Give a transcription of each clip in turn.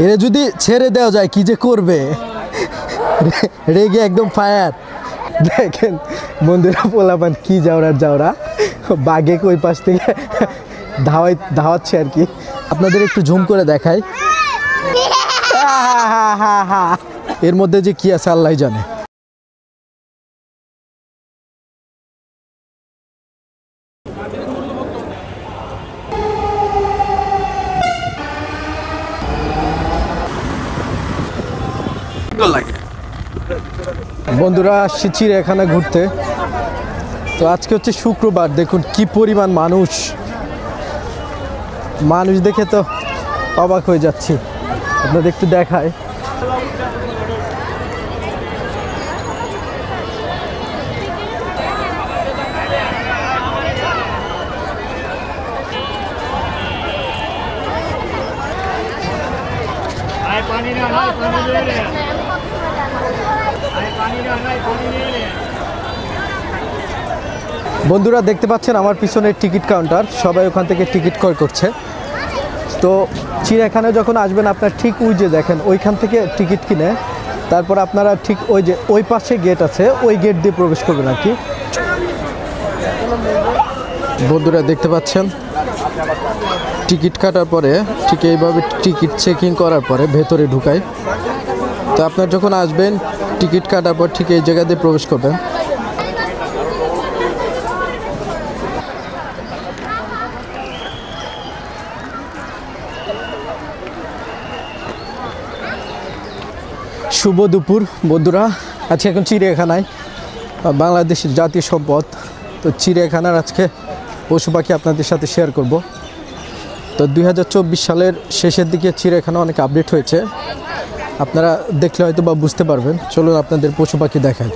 এরে যদি ছেড়ে দেওয়া যায় কি যে করবে, রেগে একদম ফায়ার। দেখেন বন্ধুরা, পোলাপান কি যাওরা বাঘে ওই পাশ থেকে ধাওয়াচ্ছে আর কি। আপনাদের একটু ঝুম করে দেখাই, এর মধ্যে যে কি আছে আল্লাহ জানে। বন্ধুরা আসছি চিড়িয়াখানা ঘুরতে। তো আজকে হচ্ছে শুক্রবার, দেখুন কি পরিমাণ মানুষ দেখে তো অবাক হয়ে যাচ্ছি। আপনাদের একটু দেখায়, বন্ধুরা দেখতে পাচ্ছেন আমার পিছনে টিকিট কাউন্টার, সবাই ওখান থেকে টিকিট ক্রয় করছে। তো চিড়িয়াখানায় যখন আসবেন আপনার ঠিক ওই যে দেখেন ওইখান থেকে টিকিট কিনে তারপর আপনারা ঠিক ওই যে ওই পাশে গেট আছে, ওই গেট দিয়ে প্রবেশ করবেন আর কি। বন্ধুরা দেখতে পাচ্ছেন টিকিট কাটার পরে ঠিক এইভাবে টিকিট চেকিং করার পরে ভেতরে ঢুকায়। তো আপনার যখন আসবেন টিকিট কাটার পর ঠিক এই জায়গা দিয়ে প্রবেশ করবেন। শুভ দুপুর বন্ধুরা, আজকে এখন চিড়িয়াখানায়, বাংলাদেশের জাতীয় সম্পদ। তো চিড়িয়াখানার আজকে পশু পাখি আপনাদের সাথে শেয়ার করব। তো 2024 সালের শেষের দিকে চিড়িয়াখানা অনেক আপডেট হয়েছে, আপনারা দেখলে হয়তো বা বুঝতে পারবেন। চলুন আপনাদের পশু পাখি দেখাই।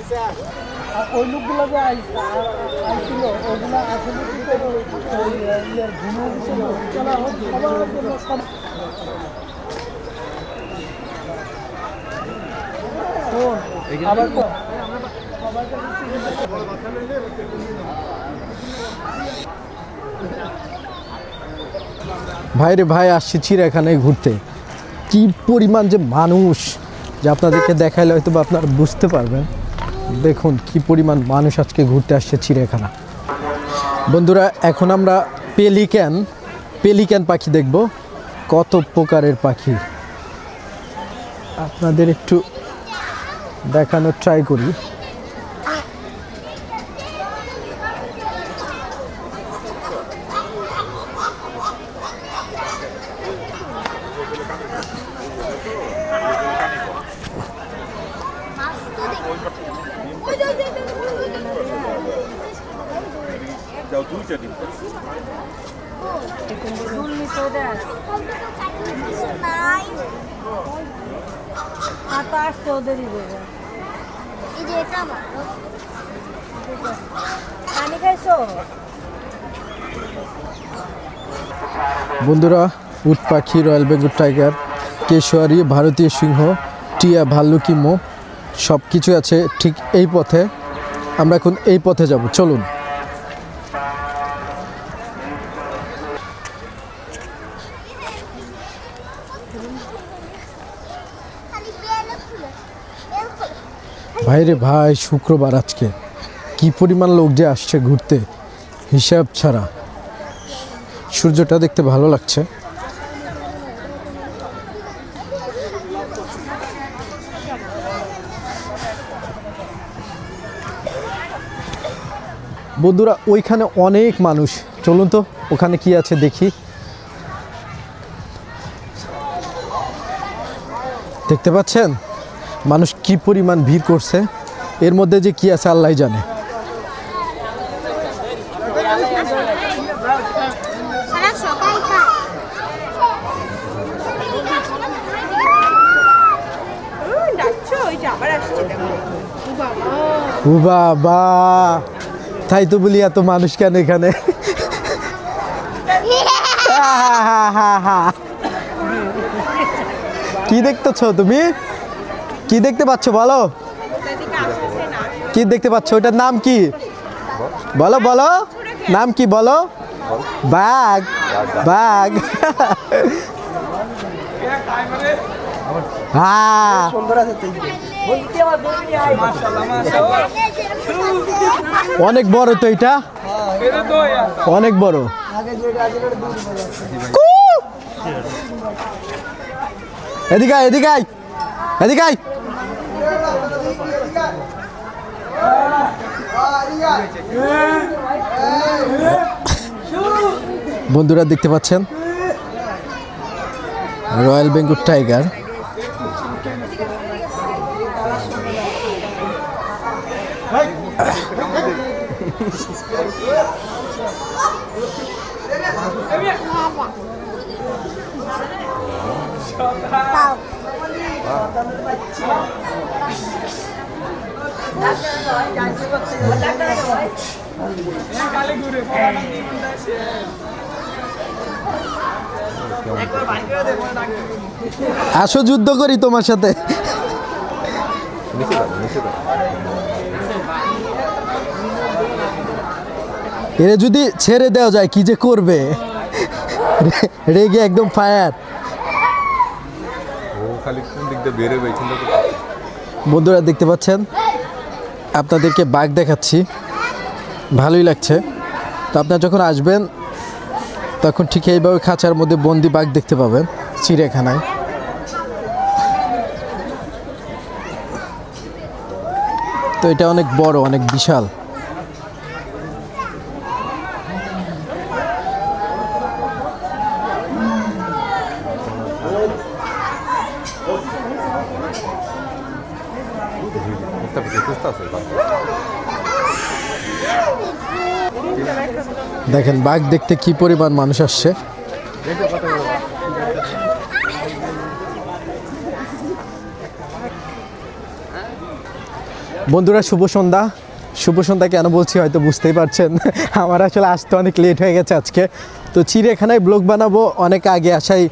ভাইরে ভাই, আসছি চিড়িয়াখানায় ঘুরতে। কি পরিমাণ যে মানুষ, যে আপনাদেরকে দেখাইলে হয়তো বা আপনারা বুঝতে পারবেন। দেখুন কি পরিমাণ মানুষ আজকে ঘুরতে আসছে চিড়িয়াখানা। বন্ধুরা এখন আমরা পেলিক্যান পাখি দেখব। কত প্রকারের পাখি আপনাদের একটু দেখানোর ট্রাই করি। বন্ধুরা উট পাখি, রয়্যাল বেঙ্গল টাইগার, কেশোয়ারি, ভারতীয় সিংহ, টিয়া, ভাল্লুকি, মো সব কিছু আছে ঠিক এই পথে। আমরা এখন এই পথে যাব, চলুন। ভাইরে ভাই, শুক্রবার আজকে কি পরিমাণ লোক যে আসছে ঘুরতে, হিসাব ছাড়া। সূর্যটা দেখতে ভালো লাগছে। বন্ধুরা ওইখানে অনেক মানুষ, চলুন তো ওখানে কি আছে দেখি। দেখতে পাচ্ছেন মানুষ কি পরিমাণ ভিড় করছে, এর মধ্যে যে কি আছে আল্লাহ জানে। ও বাবা, তাই তো বলি এত মানুষ কেন এখানে। কি দেখতেছ তুমি? কি দেখতে পাচ্ছ বলো? কি দেখতে পাচ্ছ? ওটার নাম কি বলো? বলো নাম কি বলো? বাঘ। বাঘ হ্যাঁ অনেক বড় তো এটা, অনেক বড়। এদিকে আয়, এদিকে আয়, এদিকে আয়। বন্ধুরা দেখতে পাচ্ছেন রয়্যাল বেঙ্গল টাইগার। আসো যুদ্ধ করি তোমার সাথে। এরে যদি ছেড়ে দেওয়া যায় কি যে করবে, রেগে একদম ফায়ার। বন্ধুরা দেখতে পাচ্ছেন, আপনাদেরকে বাঘ দেখাচ্ছি, ভালোই লাগছে। তো আপনারা যখন আসবেন তখন ঠিক এইভাবে খাঁচার মধ্যে বন্দি বাঘ দেখতে পাবেন চিড়িয়াখানায়। তো এটা অনেক বড়, অনেক বিশাল। দেখেন বাঘ দেখতে কি পরিমাণ মানুষ আসছে। বন্ধুরা শুভ সন্ধ্যা। শুভ সন্ধ্যা কেন বলছি হয়তো বুঝতেই পারছেন, আমার আসলে আসতে অনেক লেট হয়ে গেছে আজকে। তো চিড়িয়াখানায় ব্লগ বানাবো অনেক আগে আসাই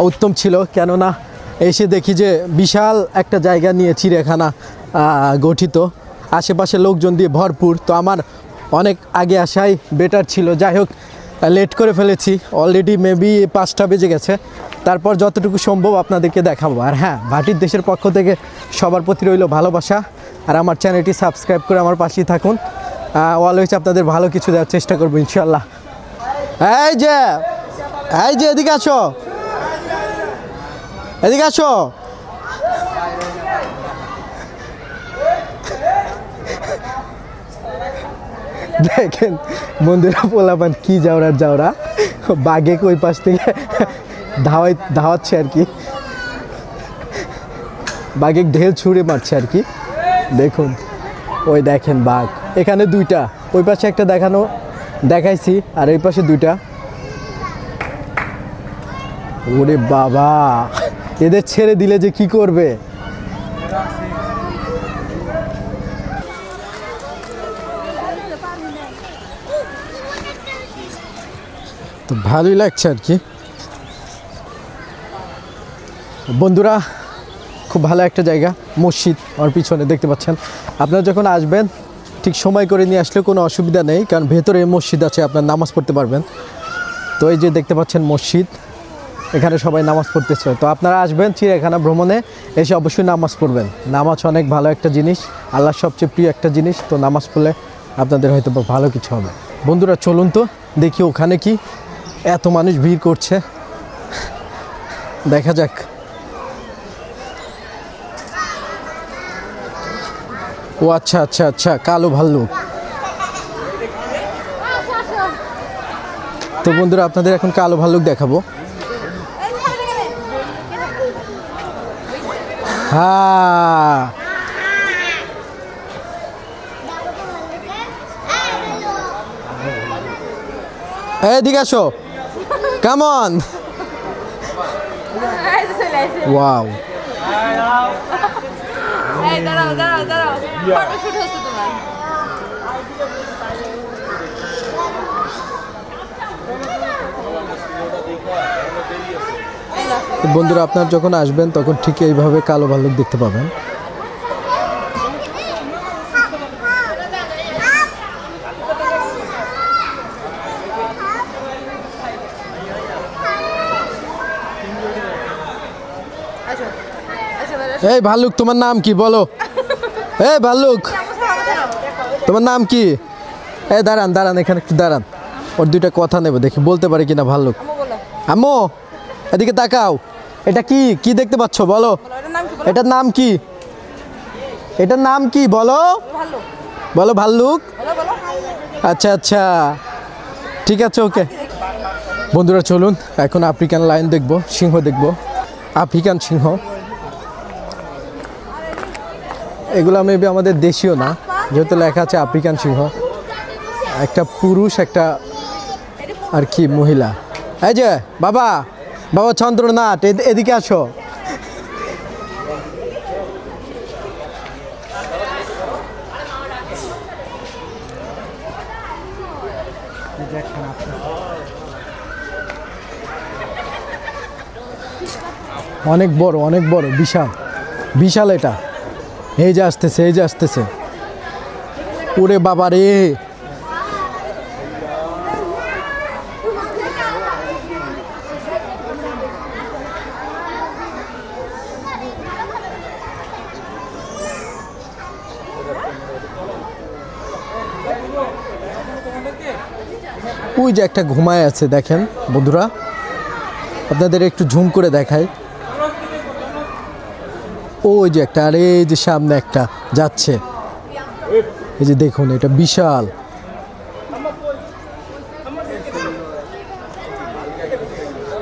উত্তম ছিল, কেননা এসে দেখি যে বিশাল একটা জায়গা নিয়ে চিড়িয়াখানা গঠিত, আশেপাশে লোকজন দিয়ে ভরপুর। তো আমার অনেক আগে আসাই বেটার ছিল। যাই হোক, লেট করে ফেলেছি, অলরেডি মেবি 5টা বেজে গেছে। তারপর যতটুকু সম্ভব আপনাদেরকে দেখাবো। আর হ্যাঁ, ভাটির দেশের পক্ষ থেকে সবার প্রতি রইল ভালোবাসা। আর আমার চ্যানেলটি সাবস্ক্রাইব করে আমার পাশেই থাকুন। অলওয়েজ আপনাদের ভালো কিছু দেওয়ার চেষ্টা করবো ইনশাল্লাহ। এই যে এদিকে আসো, এদিকে আসো। দেখেন বন্ধুরা, পোলাপান কি যাওরা বাঘে ওই পাশ থেকে ধাওয়াচ্ছে আর কি, বাঘে ঢেল ছুঁড়ে মারছে আর কি। দেখুন ওই দেখেন বাঘ, এখানে দুইটা, ওই পাশে একটা দেখাইছি আর এই পাশে দুইটা। ওরে বাবা, এদের ছেড়ে দিলে যে কি করবে। তো ভালোই লাগছে আর কি। বন্ধুরা খুব ভালো একটা জায়গা, মসজিদ আমার পিছনে দেখতে পাচ্ছেন। আপনারা যখন আসবেন ঠিক সময় করে নিয়ে আসলে কোনো অসুবিধা নেই, কারণ ভেতরে মসজিদ আছে, আপনার নামাজ পড়তে পারবেন। তো এই যে দেখতে পাচ্ছেন মসজিদ, এখানে সবাই নামাজ পড়তেছে। তো আপনারা আসবেন চিড়িয়াখানা ভ্রমণে, এসে অবশ্যই নামাজ পড়বেন। নামাজ অনেক ভালো একটা জিনিস, আল্লাহর সবচেয়ে প্রিয় একটা জিনিস। তো নামাজ পড়লে আপনাদের হয়তো ভালো কিছু হবে। বন্ধুরা চলুন তো দেখি ওখানে কি এত মানুষ ভিড় করছে, দেখা যাক। ও আচ্ছা আচ্ছা আচ্ছা, কালো ভাল্লুক। তো বন্ধুরা আপনাদের এখন কালো ভাল্লুক দেখাবো। হ্যাঁ, এদিকে আসো, কাম অন। ওয়াও, বন্ধুরা আপনারা যখন আসবেন তখন ঠিক এইভাবে কালো ভাল্লুক দেখতে পাবেন। এই ভাল্লুক তোমার নাম কি বলো? এই ভাল্লুক তোমার নাম কি? এই দাঁড়ান দাঁড়ান, এখানে একটু দাঁড়ান, ওর দুইটা কথা নেব, দেখি বলতে পারে কিনা ভাল্লুক। আম্মু এদিকে তাকাও, এটা কি কি দেখতে পাচ্ছ বলো? এটার নাম কি? এটার নাম কি বলো? বলো ভাল্লুক। আচ্ছা আচ্ছা ঠিক আছে, ওকে। বন্ধুরা চলুন এখন আফ্রিকান লায়ন দেখব, সিংহ দেখব, আফ্রিকান সিংহ। এগুলো মেবি আমাদের দেশীয় না, যেহেতু লেখা আছে আফ্রিকান সিংহ। একটা পুরুষ, একটা আর কি মহিলা। এই যে বাবা, বাবা চন্দ্রনাথ এদিকে আসো। অনেক বড়, অনেক বড়, বিশাল বিশাল। এটা এই যে আসতেছে, এই যে আসতেছে। ওরে বাবা রে, ওই যে একটা ঘুমায় আছে দেখেন বন্ধুরা, আপনাদের একটু ঝুম করে দেখাই। ওই যে একটা, আর এই যে সামনে একটা যাচ্ছে, এই যে দেখুন, এটা বিশাল।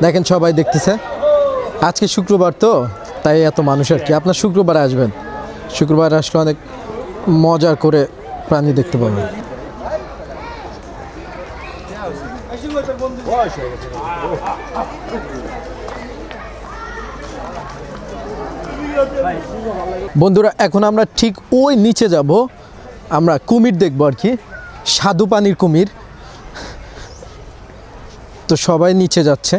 দেখেন সবাই দেখতেছে, আজকে শুক্রবার তো তাই এত মানুষ আর কি। আপনার শুক্রবার আসবেন, শুক্রবার আসলে অনেক মজা করে প্রাণী দেখতে পাবেন। বন্ধুরা এখন আমরা ঠিক ওই নিচে যাব, আমরা কুমির দেখবো আর কি, স্বাদু পানির কুমির। তো সবাই নিচে যাচ্ছে।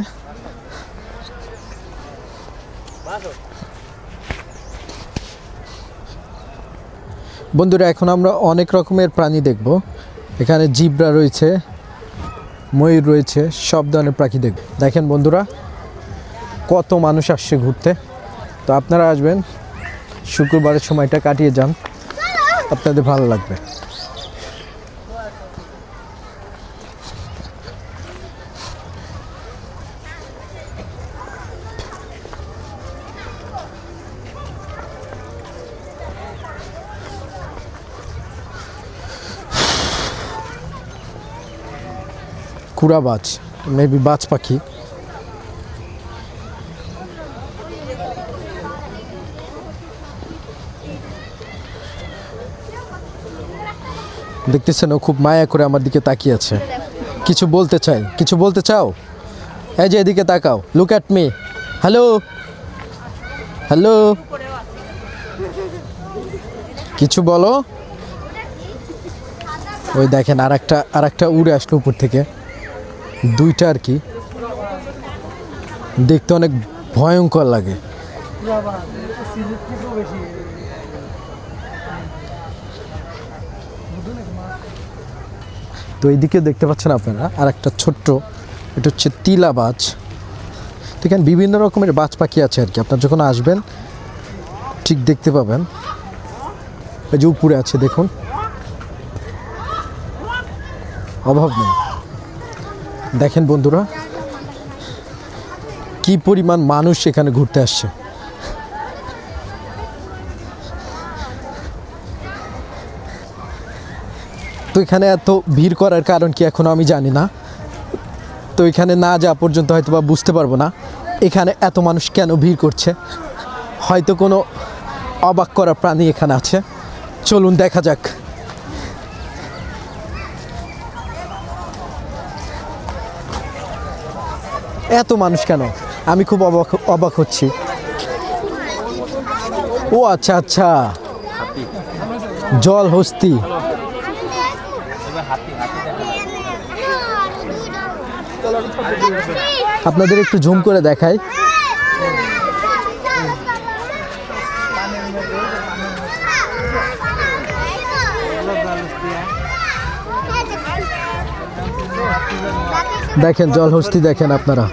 বন্ধুরা এখন আমরা অনেক রকমের প্রাণী দেখব, এখানে জিব্রা রয়েছে, ময়ূর রয়েছে, সব ধরনের পাখি দেখব। দেখেন বন্ধুরা কত মানুষ আসছে ঘুরতে। তো আপনারা আসবেন, শুক্রবারের সময়টা কাটিয়ে যান, আপনাদের ভালো লাগবে। কুড়াবাজ, মেবি বাজ পাখি। দেখতেছেন ও খুব মায়া করে আমার দিকে তাকিয়ে আছে, কিছু বলতে চাই। কিছু বলতে চাও? এই যে এদিকে তাকাও, look at me. Hello hello, কিছু বলো। ওই দেখেন আর একটা উড়ে আসলো উপর থেকে, দুইটা আর কি, দেখতে অনেক ভয়ঙ্কর লাগে। তো এইদিকে দেখতে পাচ্ছেন আপনারা আর একটা ছোট্ট, এটা হচ্ছে তিলাবাজ। তো এখানে বিভিন্ন রকমের বাজ পাখি আছে আর কি, আপনার যখন আসবেন ঠিক দেখতে পাবেন। এই যে উপরে আছে দেখুন, অভাব নেই। দেখেন বন্ধুরা কি পরিমাণ মানুষ এখানে ঘুরতে আসছে। তো এখানে এত ভিড় করার কারণ কি এখনো আমি জানি না। তো এখানে না যাওয়া পর্যন্ত হয়তো বা বুঝতে পারবো না এখানে এত মানুষ কেন ভিড় করছে। হয়তো কোনো অবাক করা প্রাণী এখানে আছে, চলুন দেখা যাক। এত মানুষ কেন, আমি খুব অবাক হচ্ছি। ও আচ্ছা আচ্ছা, জল হস্তি। আপনাদের একটু জুম করে দেখাই। দেখেন জলহস্তি, দেখেন আপনারা।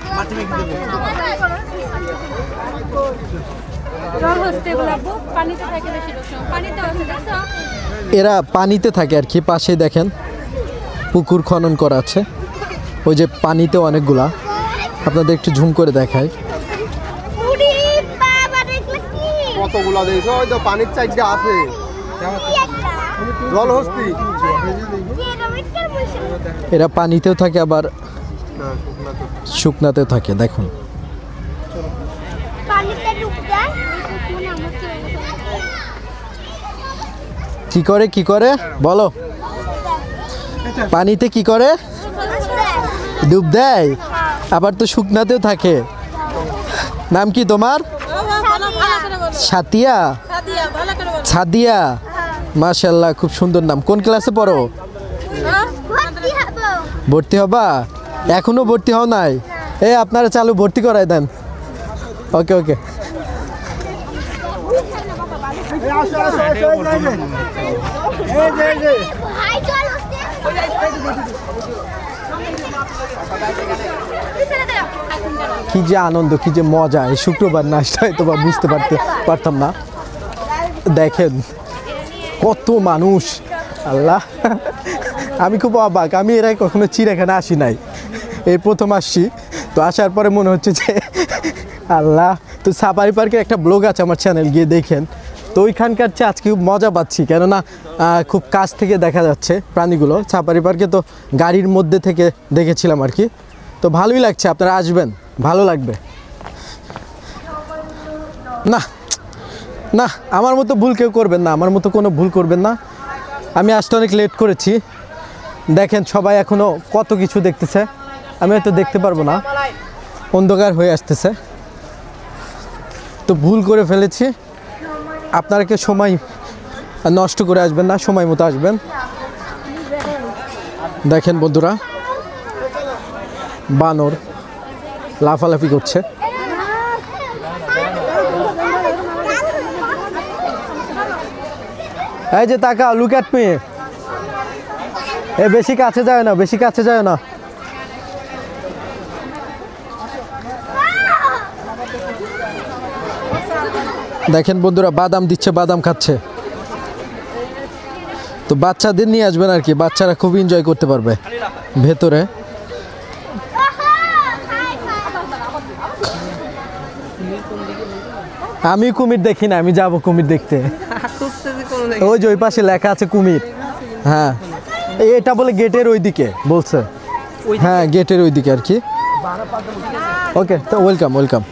এরা পানিতে থাকে আর কি। পাশে দেখেন পুকুর খনন করা আছে, ওই যে পানিতে অনেকগুলা, আপনাদের একটু ঝুম করে দেখায়। কতগুলা দেখছো, ওই তো পানির চাইতে আছে জলহস্তি। এরা পানিতেও থাকে আবার শুকনাতেও থাকে। দেখুন কি করে কি করে বলো, পানিতে কি করে? ডুব দেয়, আবার তো শুকনাতেও থাকে। নাম কি তোমার? সাতিয়া? সাদিয়া, মাশাআল্লাহ, খুব সুন্দর নাম। কোন ক্লাসে পড়ো? ভর্তি হবা? এখনো ভর্তি হও নাই? এই আপনারা চালু ভর্তি করাই দেন। ওকে ওকে। কি যে আনন্দ, কি যে মজা, এই শুক্রবার নাচটা হয়তো বা বুঝতে পারতাম না। দেখেন কত মানুষ, আল্লাহ, আমি খুব অবাক। আমি এর আগে কখনো চিড়িয়াখানা আসি নাই, এই প্রথম আসছি। তো আসার পরে মনে হচ্ছে যে আল্লাহ, তো সাফারি পার্কের একটা ব্লগ আছে আমার চ্যানেল, গিয়ে দেখেন। তো ওইখানকার চেয়ে আজকে খুব মজা পাচ্ছি, কেননা খুব কাছ থেকে দেখা যাচ্ছে প্রাণীগুলো। সাফারি পার্কে তো গাড়ির মধ্যে থেকে দেখেছিলাম আর কি। তো ভালোই লাগছে, আপনারা আসবেন, ভালো লাগবে। না না, আমার মতো ভুল কেউ করবেন না, আমার মতো কোনো ভুল করবেন না। আমি আসতে অনেক লেট করেছি। দেখেন সবাই এখনও কত কিছু দেখতেছে, আমি হয়তো দেখতে পারবো না, অন্ধকার হয়ে আসতেছে। তো ভুল করে ফেলেছি। আপনারা কেউ সময় নষ্ট করে আসবেন না, সময় মতো আসবেন। দেখেন বন্ধুরা, বানর লাফালাফি করছে। এই যে তাকাও, লুক অ্যাট মি। এ বেশি কাছে যায় না, বেশি কাছে যায় না। দেখেন বন্ধুরা, বাদাম দিচ্ছে, বাদাম খাচ্ছে। তো বাচ্চাদের নিয়ে আসবেন আর কি, বাচ্চারা খুব এনজয় করতে পারবে ভেতরে। আমি কুমির দেখি না, আমি যাব কুমির দেখতে। ওই যে ওই পাশে লেখা আছে কুমির। হ্যাঁ, এটা বলে গেটের ওইদিকে বলছে। হ্যাঁ, গেটের ওইদিকে আর কি। ওকে, তো ওয়েলকাম ওয়েলকাম।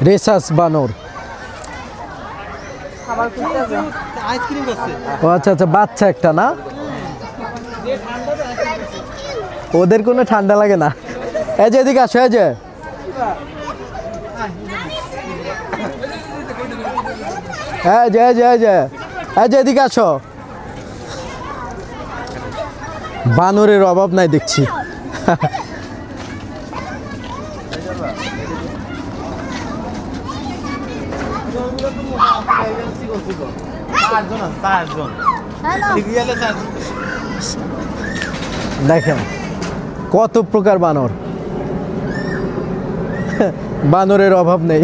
রেসাস বানর। ও আচ্ছা আচ্ছা, বাচ্চা একটা না, ওদের কোনো ঠান্ডা লাগে না। এই যে এদিকে আসো, এই যে এদিকে আসো। বানরের অভাব নাই দেখছি। দেখেন কত প্রকার বানর, বানরের অভাব নেই।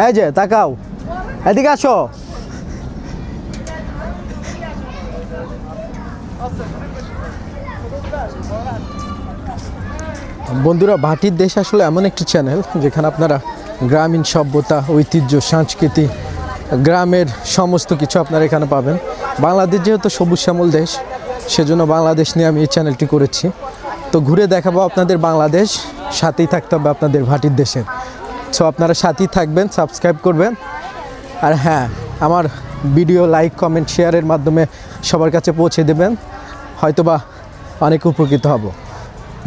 এই যে তাকাও, এদিকে আসো। বন্ধুরা, ভাটির দেশ আসলে এমন একটি চ্যানেল যেখানে আপনারা গ্রামীণ সভ্যতা, ঐতিহ্য, সংস্কৃতি, গ্রামের সমস্ত কিছু আপনারা এখানে পাবেন। বাংলাদেশ যেহেতু সবুজ শ্যামল দেশ, সেজন্য বাংলাদেশ নিয়ে আমি এই চ্যানেলটি করেছি। তো ঘুরে দেখাবো আপনাদের বাংলাদেশ, সাথেই থাকতে হবে আপনাদের ভাটির দেশের। সো আপনারা সাথেই থাকবেন, সাবস্ক্রাইব করবেন। আর হ্যাঁ, আমার ভিডিও লাইক, কমেন্ট, শেয়ারের মাধ্যমে সবার কাছে পৌঁছে দেবেন, হয়তোবা অনেক উপকৃত হব।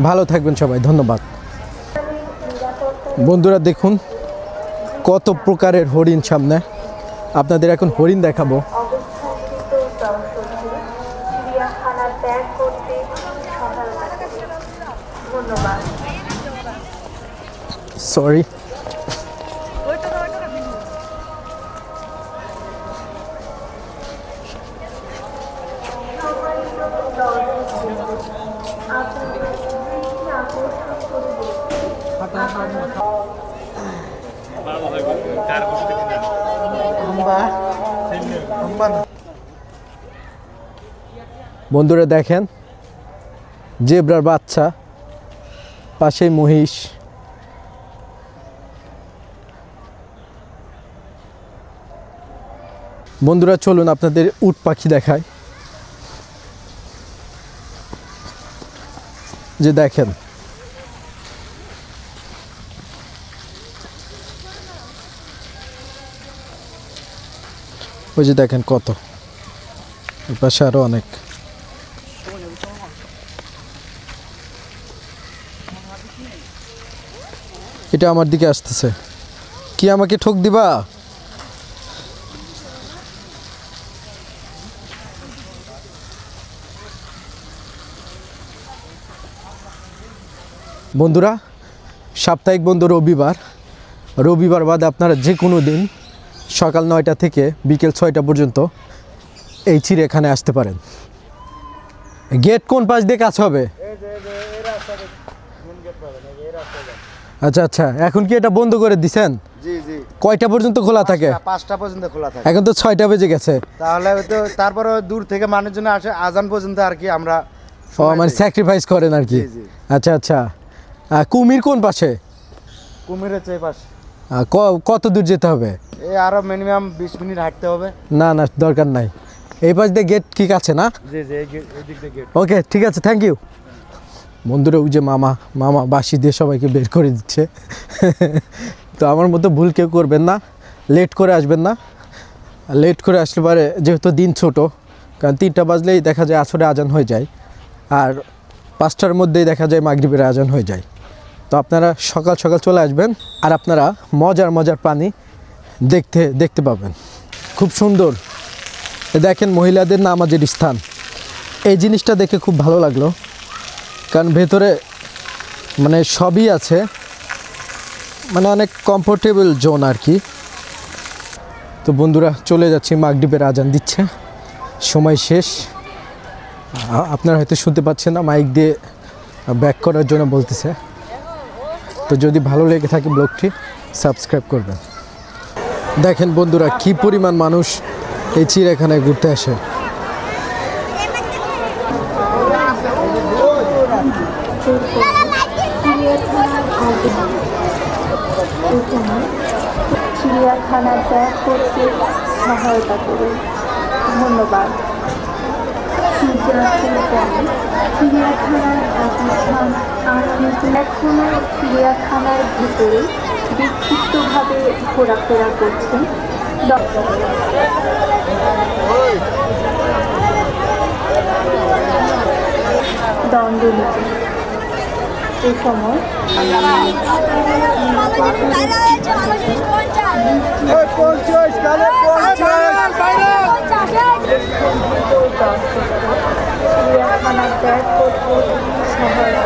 ভালো থাকবেন সবাই, ধন্যবাদ। বন্ধুরা দেখুন কত প্রকারের হরিণ সামনে, আপনাদের এখন হরিণ দেখাবো। অবস্থানকৃত দর্শকদের চিড়িয়াখানা ত্যাগ করতে সহায়তা করুন। ধন্যবাদ। সরি। আপনাদের দৃষ্টি আকর্ষণ করবে বন্ধুরা দেখেন জেব্রার বাচ্চা, পাশে মহিষ। বন্ধুরা চলুন আপনাদের উট পাখি দেখায়। যে দেখেন ওই যে দেখেন কত, এই পাশে আরো অনেক। এটা আমার দিকে আসতেছে, কি আমাকে ঠক দিবা? বন্ধুরা সাপ্তাহিক বন্ধ রবিবার, রবিবার বাদে আপনারা যে কোনো দিন সকাল 9টা থেকে বিকেল 6টা পর্যন্ত এই চিড়িয়াখানে আসতে পারেন। গেট কোন পাশ দিয়ে কাজ হবে? আচ্ছা আচ্ছা, এখন কি এটা বন্ধ করে দিছেন? জি জি, কয়টা পর্যন্ত খোলা থাকে? 5টা পর্যন্ত খোলা থাকে। এখন তো 6টা বেজে গেছে। তাহলে তো তারপরে দূর থেকে মানুষজন আসে, আজান পর্যন্ত আর কি আমরা ও মানে স্যাক্রিফাইস করেন আর কি। জি, জি। আচ্ছা আচ্ছা। কুমির কোন পাশে? কুমিরের চেয়ে পাশে। কত দূর যেতে হবে? এই আরো মিনিমাম 20 মিনিট হাঁটতে হবে। না না দরকার নাই, এই পাশ দিয়ে গেট ঠিক আছে না? জি জি, এই দিক দিয়ে গেট। ওকে ঠিক আছে, থ্যাংক ইউ। বন্ধুরা ওই যে মামা মামা বাঁশি দিয়ে সবাইকে বের করে দিচ্ছে। তো আমার মতো ভুল কেউ করবেন না, লেট করে আসবেন না। লেট করে আসলে পারে, যেহেতু দিন ছোট, কারণ 3টা বাজলেই দেখা যায় আসরে আজান হয়ে যায়, আর 5টার মধ্যেই দেখা যায় মাগরিবের আজান হয়ে যায়। তো আপনারা সকাল সকাল চলে আসবেন, আর আপনারা মজার মজার প্রাণী দেখতে পাবেন। খুব সুন্দর। দেখেন মহিলাদের নামাজের স্থান, এই জিনিসটা দেখে খুব ভালো লাগলো, কারণ ভেতরে মানে সবই আছে, মানে অনেক কমফোর্টেবল জোন আর কি। তো বন্ধুরা চলে যাচ্ছি, মাগরিবের আজান দিচ্ছে, সময় শেষ। আপনারা হয়তো শুনতে পাচ্ছেন না, মাইক দিয়ে ব্যাক করার জন্য বলতেছে। তো যদি ভালো লেগে থাকে ব্লগটি সাবস্ক্রাইব করবেন। দেখেন বন্ধুরা কি পরিমাণ মানুষ এই চিড়িয়াখানায় ঘুরতে আসে। চিড়িয়াখানা ত্যাগ করতে সহায়তা করুন। ধন্যবাদ। সূর্যাস্তের পরে চিড়িয়াখানার অবস্থান এখনো চিড়িয়াখানার ভিতরে বিক্ষিপ্তভাবে ঘোরাফেরা করছেন দণ্ডনীতি। এ সময় চিড়িয়াখানা ত্যাগ করতে সহায়তা